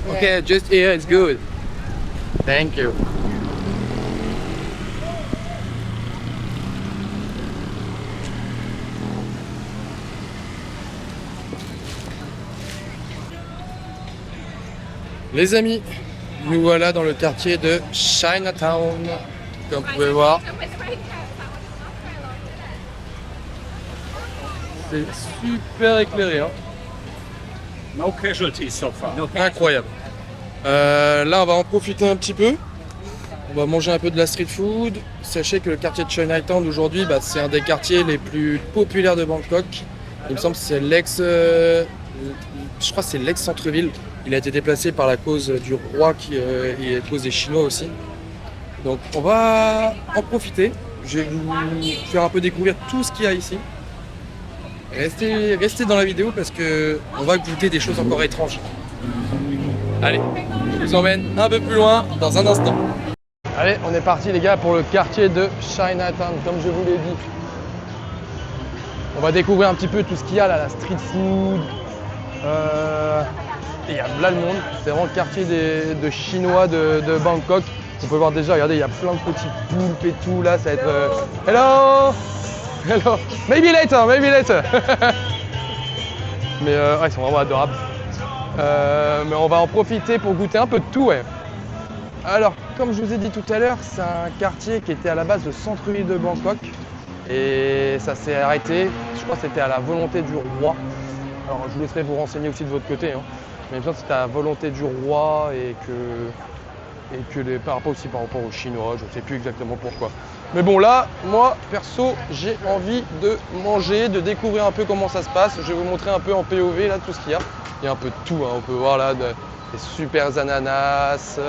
Okay, just here, it's good. Thank you. Les amis, nous voilà dans le quartier de Chinatown, comme vous pouvez voir. C'est super éclairé, hein. No casualties so far. Incroyable. Là, on va en profiter un petit peu. On va manger un peu de la street food. Sachez que le quartier de Chinatown aujourd'hui, c'est un des quartiers les plus populaires de Bangkok. Il me semble que c'est je crois que c'est l'ex-centre-ville. Il a été déplacé par la cause du roi et la cause des Chinois aussi. Donc on va en profiter. Je vais vous faire un peu découvrir tout ce qu'il y a ici. Restez dans la vidéo parce que on va goûter des choses encore étranges. Allez, je vous emmène un peu plus loin dans un instant. Allez, on est parti les gars pour le quartier de Chinatown, comme je vous l'ai dit. On va découvrir un petit peu tout ce qu'il y a là, la street food. Et il y a là le monde, c'est vraiment le quartier de Chinois de Bangkok. On peut voir déjà, regardez, il y a plein de petits poulpes et tout là, ça va être... Hello! Hello! Maybe later, maybe later! Mais ouais, ils sont vraiment adorables. Mais on va en profiter pour goûter un peu de tout, ouais. Alors, comme je vous ai dit tout à l'heure, c'est un quartier qui était à la base le centre-ville de Bangkok. Et ça s'est arrêté, je crois que c'était à la volonté du roi. Alors, je vous laisserai vous renseigner aussi de votre côté, hein. Mais il me semble que c'était à la volonté du roi et que par rapport aux Chinois, je ne sais plus exactement pourquoi. Mais bon là, moi perso, j'ai envie de manger, de découvrir un peu comment ça se passe. Je vais vous montrer un peu en POV là tout ce qu'il y a. Il y a un peu de tout, hein. On peut voir là des super ananas,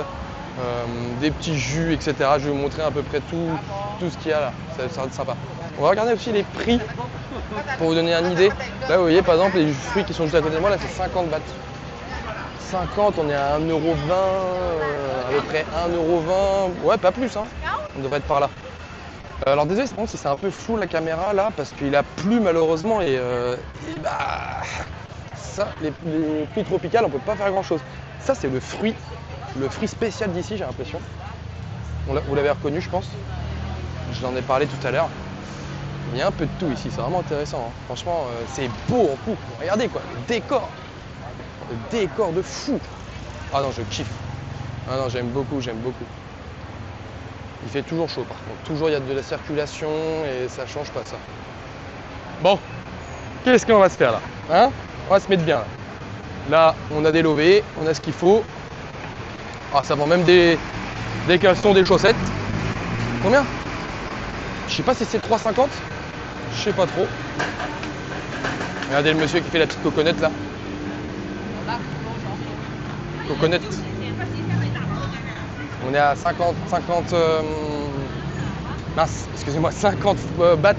des petits jus, etc. Je vais vous montrer à peu près tout ce qu'il y a là. Ça va être sympa. On va regarder aussi les prix pour vous donner une idée. Là vous voyez par exemple les fruits qui sont juste à côté de moi, là c'est 50 bahts. 50, on est à 1,20€, à peu près 1,20€, ouais pas plus, hein. On devrait être par là. Alors désolé si c'est un peu flou la caméra là, parce qu'il a plu malheureusement et ça, les fruits tropicales on peut pas faire grand chose. Ça c'est le fruit spécial d'ici j'ai l'impression. Vous l'avez reconnu je pense, je l'en ai parlé tout à l'heure. Il y a un peu de tout ici, c'est vraiment intéressant, hein. Franchement c'est beau en plus, regardez quoi, le décor de fou. Ah non, je kiffe. Ah non, j'aime beaucoup. Il fait toujours chaud par contre. Toujours il y a de la circulation et ça change pas ça. Bon, qu'est-ce qu'on va se faire là, hein? On va se mettre bien là. Là, on a des lovés, on a ce qu'il faut. Ah, ça vend même des caleçons, des chaussettes. Combien? Je sais pas si c'est 3,50. Je sais pas trop. Regardez le monsieur qui fait la petite coconette là. Coconut. On est à 50 bahts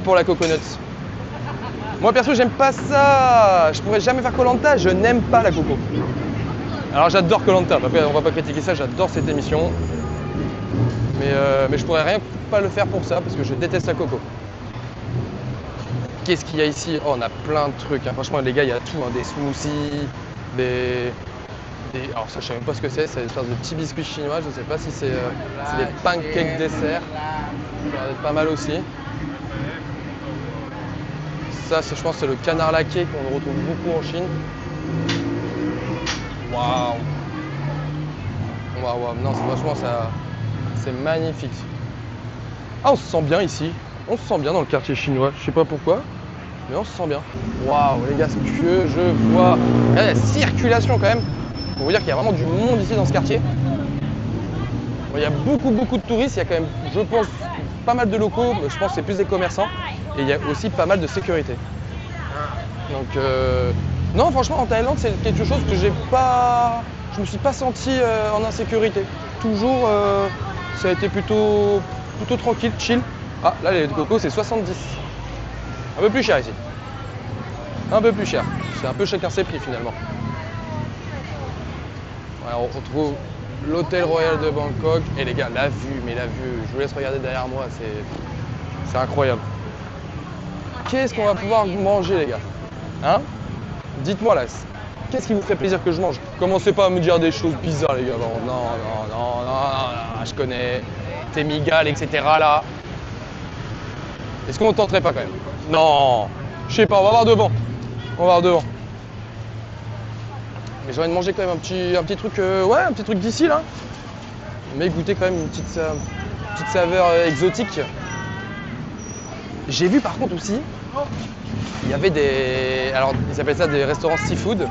pour la coconut. Moi perso j'aime pas ça. Je pourrais jamais faire Koh Lanta, je n'aime pas la coco. Alors j'adore Koh Lanta, on va pas critiquer ça, j'adore cette émission. Mais je pourrais pas le faire pour ça parce que je déteste la coco. Qu'est-ce qu'il y a ici? Oh, on a plein de trucs, hein. Franchement les gars, il y a tout, hein. Des smoothies, alors ça je sais même pas ce que c'est une sorte de petits biscuits chinois, je sais pas si c'est des pancakes dessert. Ça va être pas mal aussi. Ça je pense c'est le canard laqué qu'on retrouve beaucoup en Chine. Waouh. Non franchement c'est magnifique. Ah on se sent bien ici. On se sent bien dans le quartier chinois, je sais pas pourquoi, mais on se sent bien. Waouh les gars, ce que je vois. Regardez la circulation quand même. Pour vous dire qu'il y a vraiment du monde ici dans ce quartier. Bon, il y a beaucoup de touristes, il y a quand même, je pense, pas mal de locaux, mais je pense que c'est plus des commerçants. Et il y a aussi pas mal de sécurité. Donc non franchement en Thaïlande c'est quelque chose que je me suis pas senti en insécurité. Toujours ça a été plutôt tranquille, chill. Ah, là, les cocos, c'est 70. Un peu plus cher ici. Un peu plus cher. C'est un peu chacun ses prix finalement. Voilà, on retrouve l'hôtel royal de Bangkok. Et les gars, la vue, je vous laisse regarder derrière moi, c'est incroyable. Qu'est-ce qu'on va pouvoir manger, les gars? Hein? Dites-moi là. Qu'est-ce qui vous ferait plaisir que je mange? Commencez pas à me dire des choses bizarres, les gars. Non, je connais. Tes migales, etc. là. Est-ce qu'on ne tenterait pas quand même? Non, je sais pas, on va voir devant. On va voir devant. Mais j'ai envie de manger quand même un petit truc, ouais, un petit truc d'ici là. Mais goûter quand même une petite saveur exotique. J'ai vu par contre aussi, il y avait des, alors ils appellent ça des restaurants seafood,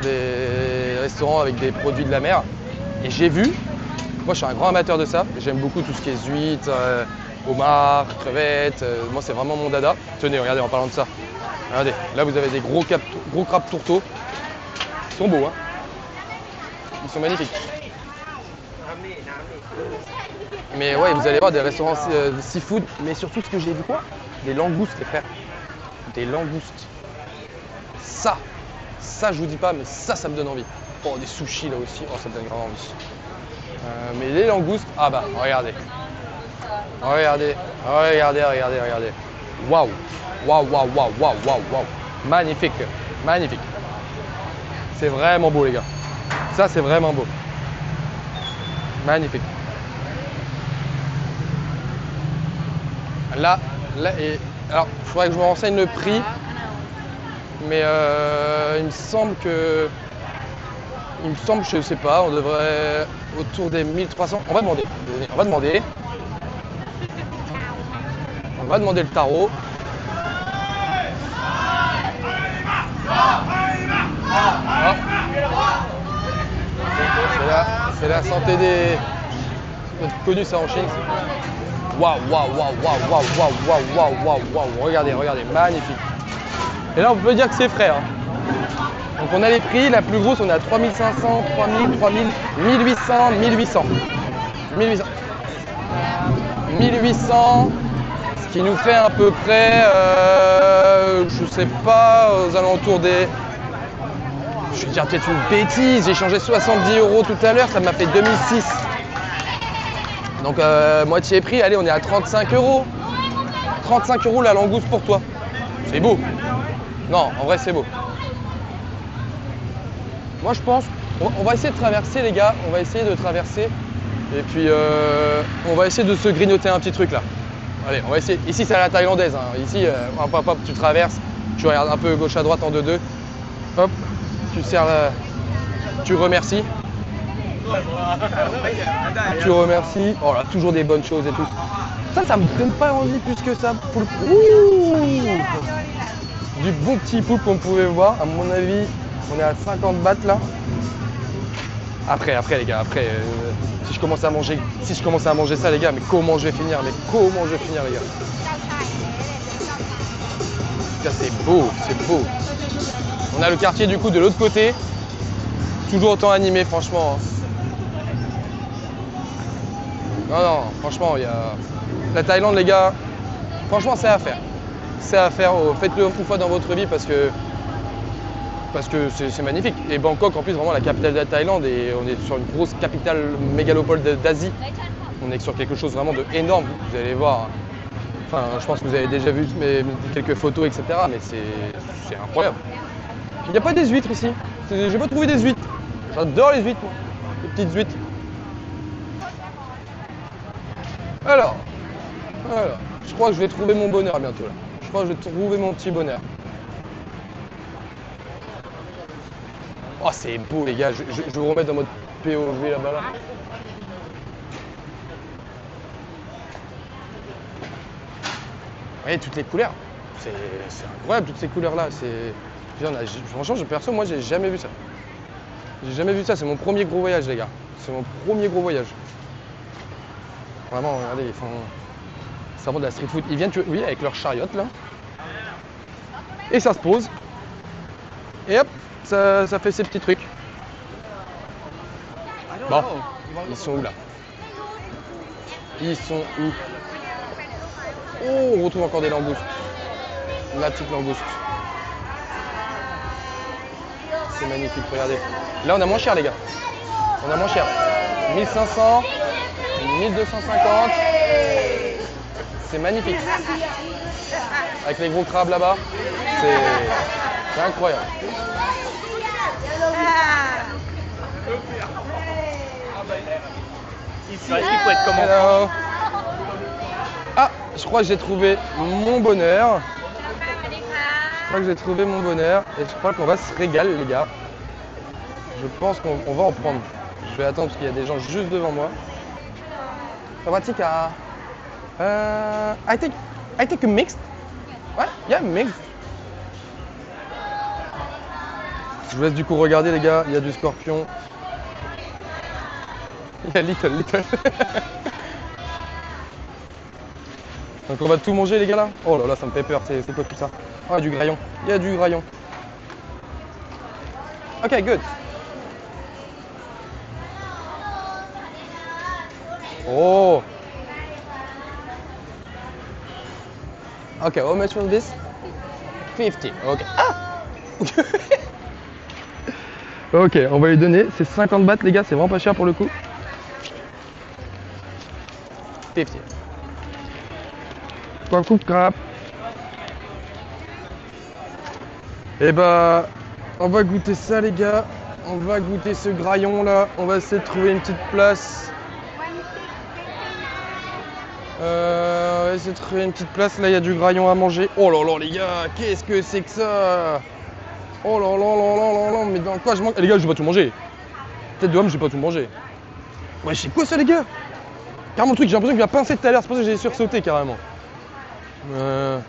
des restaurants avec des produits de la mer. Et j'ai vu, moi je suis un grand amateur de ça, j'aime beaucoup tout ce qui est huîtres, homards, crevettes, moi c'est vraiment mon dada. Tenez, regardez en parlant de ça, regardez, là vous avez des gros crabes tourteaux, ils sont beaux hein, ils sont magnifiques. Mais ouais, vous allez voir des restaurants seafood, mais surtout ce que j'ai vu quoi? Des langoustes les frères, des langoustes. Ça je vous dis pas, mais ça me donne envie. Oh, des sushis là aussi, oh ça me donne grave envie. Mais les langoustes, ah bah regardez. Regardez. Waouh. Magnifique. C'est vraiment beau les gars. Ça c'est vraiment beau. Magnifique. Là, et alors il faudrait que je me renseigne le prix. Mais il me semble, je sais pas, on devrait autour des 1300. On va demander le tarot. Ah. C'est la santé des. C'est connu ça en Chine. Waouh. Regardez, magnifique. Et là on peut dire que c'est frais. Hein. Donc on a les prix, la plus grosse on est à 3500, 3000, 3000, 1800, 1800, ce qui nous fait à peu près, je sais pas, aux alentours des... Je vais dire peut-être une bêtise, j'ai changé 70 € tout à l'heure, ça m'a fait 2006. Donc moitié prix, allez on est à 35 €. 35 € la langouste pour toi. C'est beau. Non, en vrai c'est beau. Moi je pense, on va essayer de traverser les gars, on va essayer de traverser. Et puis on va essayer de se grignoter un petit truc là. Allez, on va essayer. Ici c'est à la thaïlandaise. Hein. Ici, hop, tu traverses, tu regardes un peu gauche à droite en 2-2. Hop, tu sers tu remercies. Tu remercies. Oh là, toujours des bonnes choses et tout. Ça me donne pas envie plus que ça. Du bon petit poulpe qu'on pouvait voir. À mon avis, on est à 50 bahts là. Après les gars, si je commence à manger ça les gars, mais comment je vais finir les gars. Ça c'est beau. On a le quartier du coup de l'autre côté. Toujours autant animé franchement. Non, franchement, il y a... La Thaïlande les gars, franchement c'est à faire. Faites-le une fois dans votre vie parce que c'est magnifique. Et Bangkok en plus vraiment la capitale de la Thaïlande et on est sur une grosse capitale mégalopole d'Asie. On est sur quelque chose vraiment de énorme, vous allez voir. Enfin je pense que vous avez déjà vu quelques photos etc. Mais c'est incroyable. Il n'y a pas des huîtres ici. J'ai pas trouvé des huîtres. J'adore les huîtres moi. Les petites huîtres. Alors, je crois que je vais trouver mon bonheur bientôt là. Je crois que je vais trouver mon petit bonheur. Oh c'est beau les gars, je vais vous remettre dans mode POV là-bas là. Vous voyez toutes les couleurs, c'est incroyable toutes ces couleurs là. Franchement perso moi j'ai jamais vu ça. C'est mon premier gros voyage les gars. C'est mon premier gros voyage. Vraiment regardez, ils font... C'est vraiment de la street food. Ils viennent oui, avec leur chariote là. Et ça se pose. Et hop, ça fait ces petits trucs. Bon, ils sont où là? Ils sont où? Oh, on retrouve encore des langoustes. La petite langouste. C'est magnifique, regardez. Là, on a moins cher, les gars. On a moins cher. 1500, 1250. C'est magnifique. Avec les gros crabes là-bas. C'est incroyable. Ici, il faut être comment? Hello. Ah, je crois que j'ai trouvé mon bonheur. Je crois que j'ai trouvé mon bonheur et je crois qu'on va se régaler les gars. Je pense qu'on va en prendre. Je vais attendre parce qu'il y a des gens juste devant moi. Sawatika. I take a mixed. Ouais, yeah, mixed. Je vous laisse du coup regarder les gars, il y a du scorpion. Il y a little. Donc on va tout manger les gars là. Oh là là, ça me fait peur, c'est quoi tout ça? Oh, il y a du graillon, il y a du graillon. Ok, good. Oh. Ok, how much was this? 50, ok. Ah. Ok, on va lui donner, c'est 50 bahts les gars, c'est vraiment pas cher pour le coup. 50. Quoi coupe crap. Et bah, on va goûter ça les gars. On va goûter ce graillon là. On va essayer de trouver une petite place. On va essayer de trouver une petite place. Là, il y a du graillon à manger. Oh là là les gars, qu'est-ce que c'est que ça? Oh là là là là là là, mais dans quoi je mange? Les gars, je vais pas tout manger. Tête de homme, je vais pas tout manger. Ouais, c'est quoi ça les gars? Carrément le truc, j'ai l'impression qu'il a pincé tout à l'heure, c'est pour ça que j'ai sursauté carrément. Ben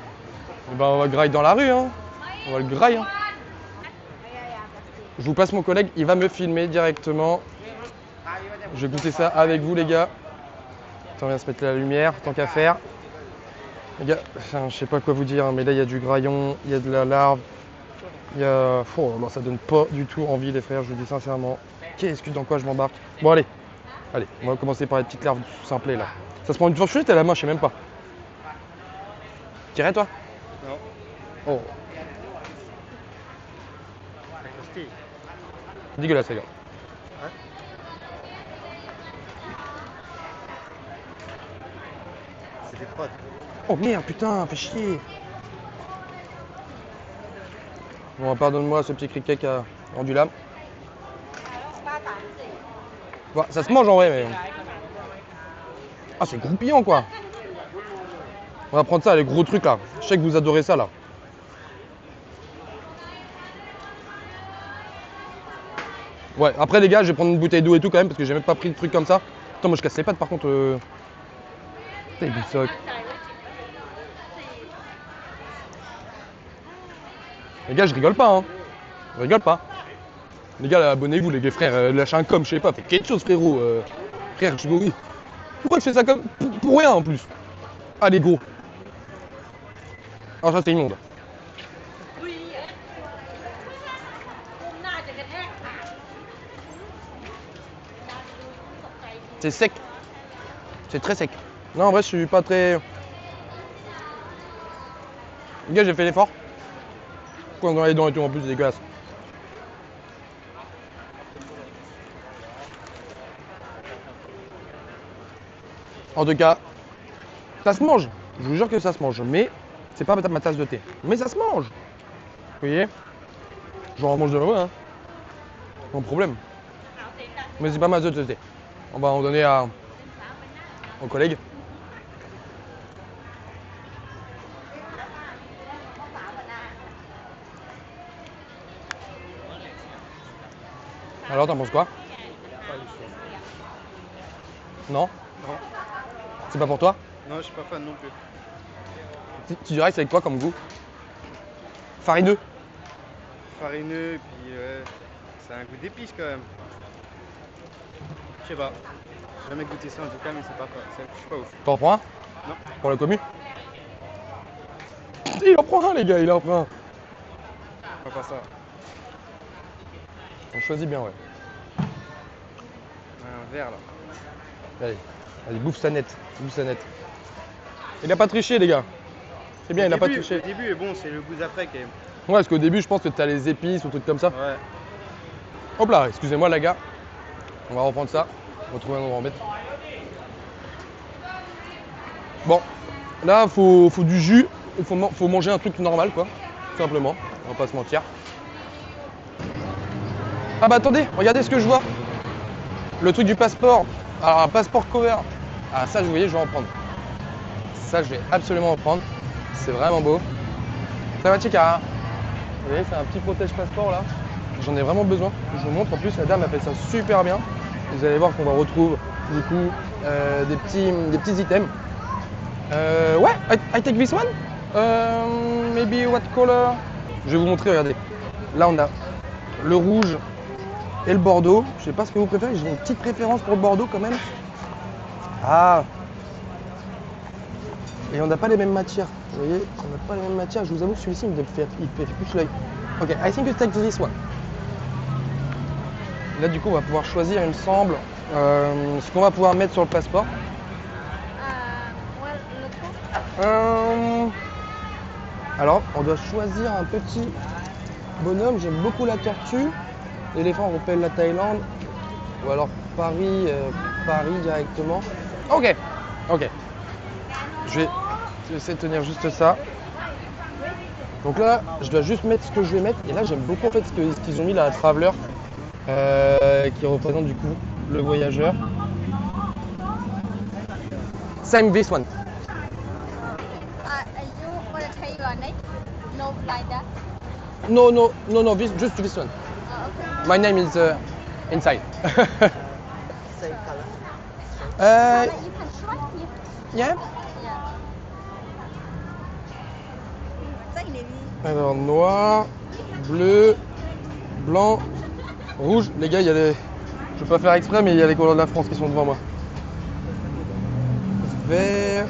on va grailler dans la rue hein. On va le grailler hein. Je vous passe mon collègue, il va me filmer directement. Je vais goûter ça avec vous les gars. Attends, on vient se mettre la lumière, tant qu'à faire. Les gars, enfin, je sais pas quoi vous dire, mais là il y a du graillon, il y a de la larve. Il y a... Oh, non, ça donne pas du tout envie les frères, je vous dis sincèrement. Qu'est-ce que dans quoi je m'embarque? Bon allez, on va commencer par les petites larves simplées là. Ça se prend une fourchette à la main, je sais même pas. Tirais toi? Non. Oh. Dégueulasse les gars. Ouais. C'est des prods. Oh merde putain, fais chier. Bon, pardonne-moi ce petit criquet qui a rendu l'âme. Bon, ça se mange en vrai mais... Ah c'est croupillant quoi. On va prendre ça, les gros trucs là. Je sais que vous adorez ça là. Ouais, après les gars, je vais prendre une bouteille d'eau et tout quand même parce que j'ai même pas pris de trucs comme ça. Attends, moi je casse les pattes par contre. Putain, il bouffe ça. Les gars, je rigole pas hein. Je rigole pas. Les gars, là, abonnez-vous les gars, frères, lâchez un com, je sais pas, faites quelque chose frérot. Frère, je oui. Pourquoi je fais ça comme... pour rien en plus? Allez gros. Alors ça c'est immonde. C'est sec. C'est très sec. Non, en vrai, je suis pas très... Les gars, j'ai fait l'effort. Quand dans les dents et tout, en plus, c'est dégueulasse. En tout cas, ça se mange. Je vous jure que ça se mange. Mais c'est pas ma tasse de thé. Mais ça se mange. Vous voyez? J'en mange de l'eau, hein. Pas de problème. Mais c'est pas ma tasse de thé. On va en donner à mon collègue. Alors, t'en penses quoi? Non? Non. C'est pas pour toi? Non, je suis pas fan non plus. Tu dirais que c'est avec quoi comme goût? Farineux? Farineux, et puis c'est un goût d'épices quand même. Je sais pas. J'ai jamais goûté ça en tout cas, mais je suis pas ouf. T'en prends un? Non. Pour la commu? Il en prend un les gars, il en prend un. Pas ça. On choisit bien, ouais. Un verre là. Allez, bouffe sa nette. Bouffe sa nette. Il a pas triché, les gars. C'est bien, il a pas triché. Le début est bon, c'est le goût d'après quand même. Ouais, parce qu'au début, je pense que t'as les épices ou trucs comme ça. Ouais. Hop là, excusez-moi, les gars. On va reprendre ça. On va trouver un endroit en mettre. Bon, là, faut du jus. Il faut manger un truc normal, quoi. Tout simplement. On va pas se mentir. Ah bah attendez, regardez ce que je vois. Le truc du passeport. Alors un passeport cover. Ah ça, vous voyez, je vais en prendre. Ça, je vais absolument en prendre. C'est vraiment beau. Ça va, chica? Vous voyez, c'est un petit protège-passeport là. J'en ai vraiment besoin. Je vous montre. En plus, la dame a fait ça super bien. Vous allez voir qu'on va retrouver du coup des petits items. Ouais, I take this one. Maybe what color? Je vais vous montrer, regardez. Là, on a le rouge et le bordeaux. Je sais pas ce que vous préférez. J'ai une petite préférence pour le bordeaux quand même. Ah. Et on n'a pas les mêmes matières. Vous voyez, on n'a pas les mêmes matières. Je vous avoue que celui-ci, il fait plus l'œil. Ok, I think you take this one. Là, du coup, on va pouvoir choisir, il me semble, ce qu'on va pouvoir mettre sur le passeport. Alors, on doit choisir un petit bonhomme. J'aime beaucoup la tortue. L'éléphant rappelle la Thaïlande. Ou alors Paris directement. Ok, ok. Je vais essayer de tenir juste ça. Donc là, je dois juste mettre ce que je vais mettre. Et là, j'aime beaucoup en fait ce qu'ils ont mis là, Traveler, qui représente du coup le voyageur. Same this one. You want to take your neck? No, like that. No, just this one. Okay. My name is inside. Same color. You can try here. Yeah. Yeah. Take it. Alors noir, bleu, blanc, rouge. Les gars, il y a les... Je vais pas faire exprès, mais il y a les couleurs de la France qui sont devant moi. Vert,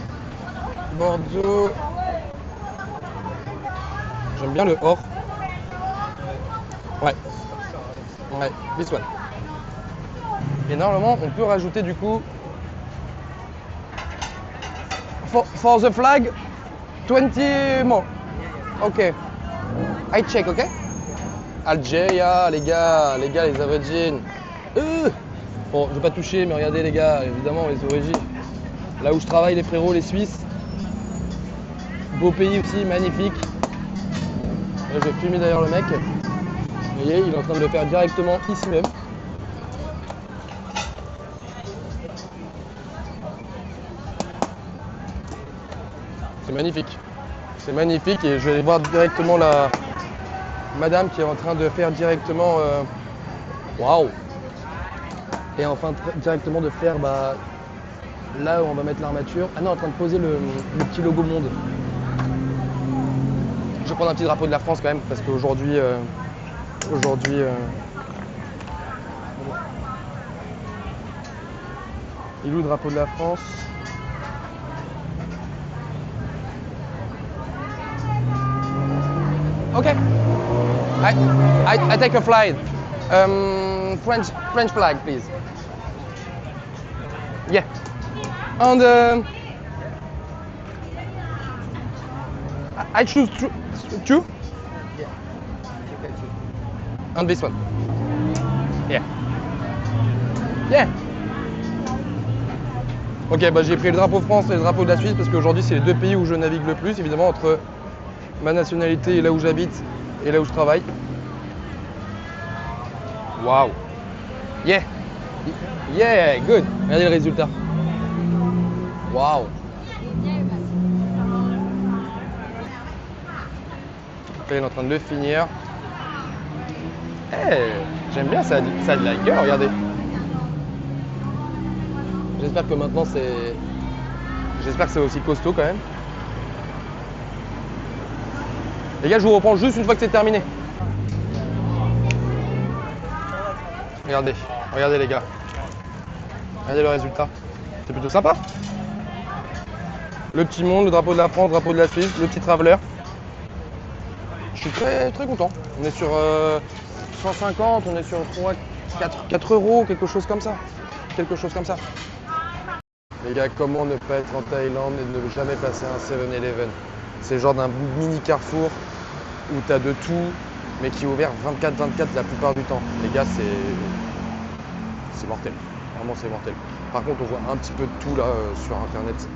bordeaux. J'aime bien le or. Ouais. Ouais, this one. Et normalement, on peut rajouter du coup... For the flag, 20 more. Ok. I check, ok? Algeria, les gars, les origines. Bon, je vais pas toucher, mais regardez les gars, évidemment, les origines. Là où je travaille, les frérots, les Suisses. Beau pays aussi, magnifique. Là, je vais filmer d'ailleurs le mec. Vous voyez, il est en train de le faire directement ici même. C'est magnifique. C'est magnifique et je vais aller voir directement la madame qui est en train de faire directement... Waouh! Et enfin directement de faire là où on va mettre l'armature. Ah non, en train de poser le petit logo monde. Je vais prendre un petit drapeau de la France quand même parce qu'aujourd'hui... il est où le drapeau de la France? Ok. I take a flight. French flag, please. Yeah. And I choose two. Yeah. You can choose. And this one. Yeah. Yeah. Ok, bah j'ai pris le drapeau France et le drapeau de la Suisse parce qu'aujourd'hui c'est les deux pays où je navigue le plus, évidemment, entre ma nationalité et là où j'habite et là où je travaille. Waouh. Yeah. Yeah, good. Regardez le résultat. Waouh. Là, il est en train de le finir. J'aime bien, ça a de la gueule, regardez. J'espère que maintenant c'est... J'espère que c'est aussi costaud quand même. Les gars, je vous reprends juste une fois que c'est terminé. Regardez, regardez les gars. Regardez le résultat. C'est plutôt sympa. Le petit monde, le drapeau de la France, le drapeau de la Suisse, le petit traveler. Je suis très très content. On est sur 150, on est sur 4 euros, quelque chose comme ça. Quelque chose comme ça. Les gars, comment ne pas être en Thaïlande et ne jamais passer un 7-Eleven? C'est le genre d'un mini carrefour où tu as de tout, mais qui est ouvert 24/24 la plupart du temps. Les gars, c'est mortel. Vraiment, c'est mortel. Par contre, on voit un petit peu de tout là sur internet.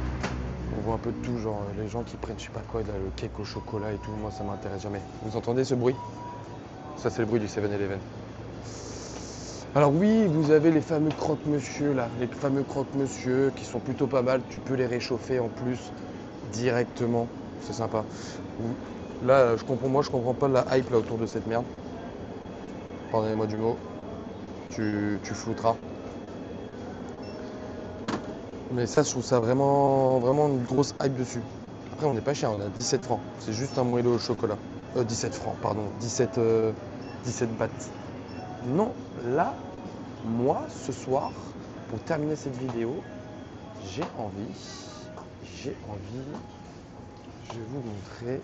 On voit un peu de tout, genre les gens qui prennent je sais pas quoi, là, le cake au chocolat et tout. Moi, ça m'intéresse jamais. Vous entendez ce bruit? Ça, c'est le bruit du 7-Eleven. Alors oui, vous avez les fameux croque-monsieur là, les fameux croque-monsieur qui sont plutôt pas mal. Tu peux les réchauffer en plus directement, c'est sympa. Là, je comprends pas la hype là autour de cette merde. Pardonnez-moi du mot, tu flouteras. Mais ça, je trouve ça vraiment une grosse hype dessus. Après, on n'est pas cher, on a 17 francs. C'est juste un moelleux au chocolat. 17 francs, pardon, 17 bahts. Non, là, moi, ce soir, pour terminer cette vidéo, j'ai envie, je vais vous montrer.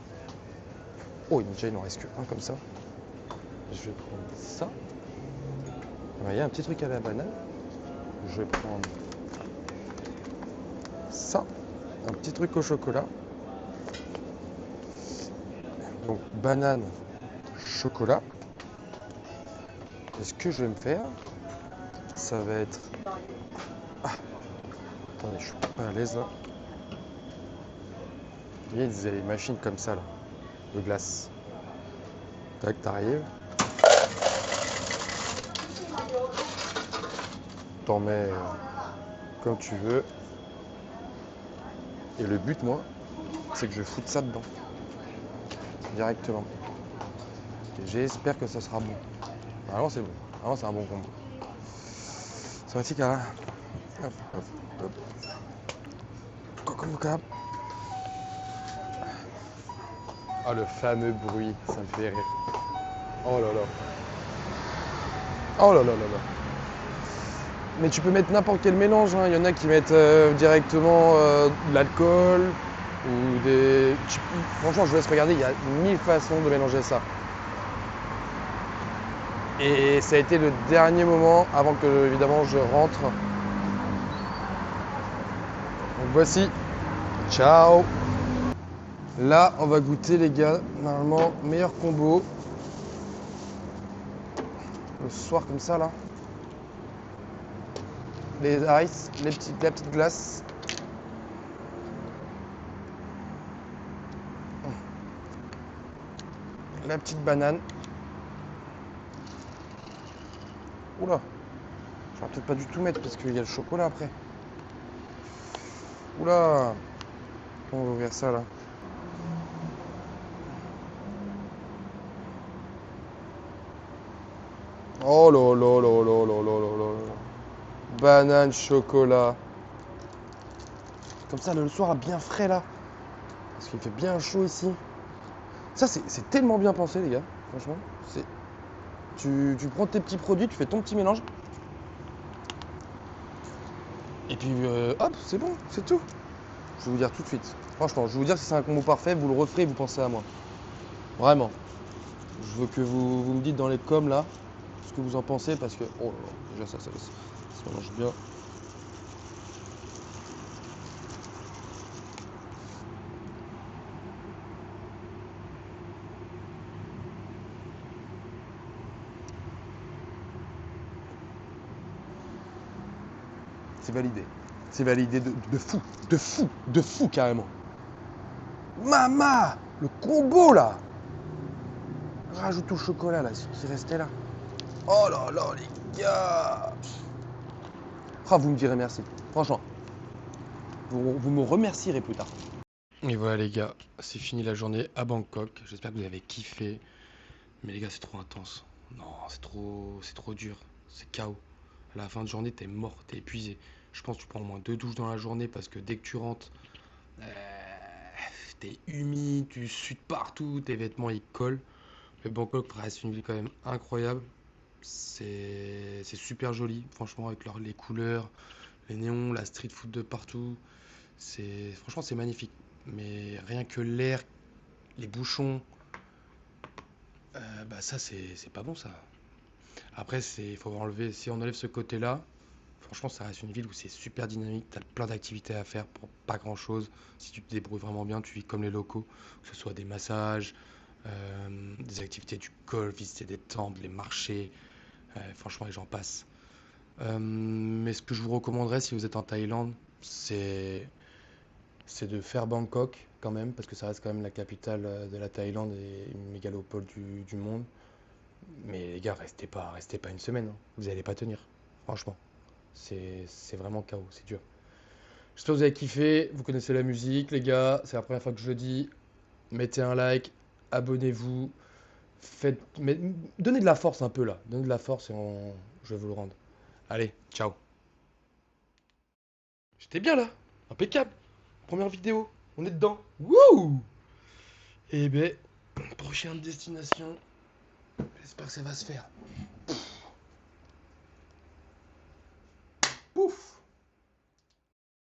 Oh, déjà, il n'en reste qu'un comme ça. Je vais prendre ça. Il y a un petit truc à la banane. Je vais prendre ça, un petit truc au chocolat. Donc, banane, chocolat. Et ce que je vais me faire, ça va être... Ah, attendez, je suis pas à l'aise là. Il y a des machines comme ça là, de glace. Tac, t'arrives. T'en mets comme tu veux. Et le but, moi, c'est que je foute ça dedans. Directement. Et j'espère que ça sera bon. Vraiment, c'est bon. Vraiment, c'est un bon combo. Ça va, Tika. Hop, hop, hop. Coco Mocha. Ah, le fameux bruit, ça me fait rire. Oh là là. Oh là là là là. Mais tu peux mettre n'importe quel mélange, hein. Il y en a qui mettent directement de l'alcool ou des... Franchement, je vous laisse regarder, il y a 1000 façons de mélanger ça. Et ça a été le dernier moment avant que, évidemment, je rentre. Donc voici. Ciao. Là, on va goûter, les gars. Normalement, meilleur combo. Le soir comme ça, là. Les ice, la petite glace. La petite banane. Oula. Je vais peut-être pas du tout mettre parce qu'il y a le chocolat après. Oula. On va ouvrir ça là. Oh là là là là là là là là. Banane, chocolat. Comme ça, le soir, bien frais là. Parce qu'il fait bien chaud ici. Ça, c'est tellement bien pensé, les gars. Franchement, tu prends tes petits produits, tu fais ton petit mélange. Et puis, hop, c'est bon, c'est tout. Je vais vous dire tout de suite. Franchement, je vais vous dire si c'est un combo parfait, vous le referez et vous pensez à moi. Vraiment. Je veux que vous me dites dans les coms là ce que vous en pensez parce que. Oh là là, déjà ça mélange bien. C'est validé. C'est validé de fou carrément. Mama, le combo là. Rajoute au chocolat là, ce qui restait là. Oh là là les gars. Ah, vous me direz merci. Franchement. Vous me remercierez plus tard. Et voilà les gars, c'est fini la journée à Bangkok. J'espère que vous avez kiffé. Mais les gars, c'est trop intense. Non, c'est trop dur. C'est KO. À la fin de journée, t'es mort, t'es épuisé. Je pense que tu prends au moins 2 douches dans la journée parce que dès que tu rentres, t'es humide, tu sues partout, tes vêtements ils collent. Mais Bangkok reste une ville quand même incroyable. C'est super joli, franchement, avec les couleurs, les néons, la street food de partout. Franchement, c'est magnifique. Mais rien que l'air, les bouchons, bah ça, c'est pas bon ça. Après, faut enlever, si on enlève ce côté-là, franchement, ça reste une ville où c'est super dynamique. T'as plein d'activités à faire pour pas grand-chose. Si tu te débrouilles vraiment bien, tu vis comme les locaux, que ce soit des massages, des activités du golf, visiter des temples, les marchés. Franchement, les gens passent. Mais ce que je vous recommanderais si vous êtes en Thaïlande, c'est de faire Bangkok quand même, parce que ça reste quand même la capitale de la Thaïlande et une mégalopole du monde. Mais les gars, restez pas une semaine, hein. Vous allez pas tenir. Franchement. C'est vraiment KO, c'est dur. J'espère que vous avez kiffé. Vous connaissez la musique, les gars. C'est la première fois que je le dis. Mettez un like, abonnez-vous. Donnez de la force un peu là. Donnez de la force et je vais vous le rendre. Allez, ciao. J'étais bien là. Impeccable. Première vidéo. On est dedans. Wouh! Eh ben, prochaine destination. J'espère que ça va se faire.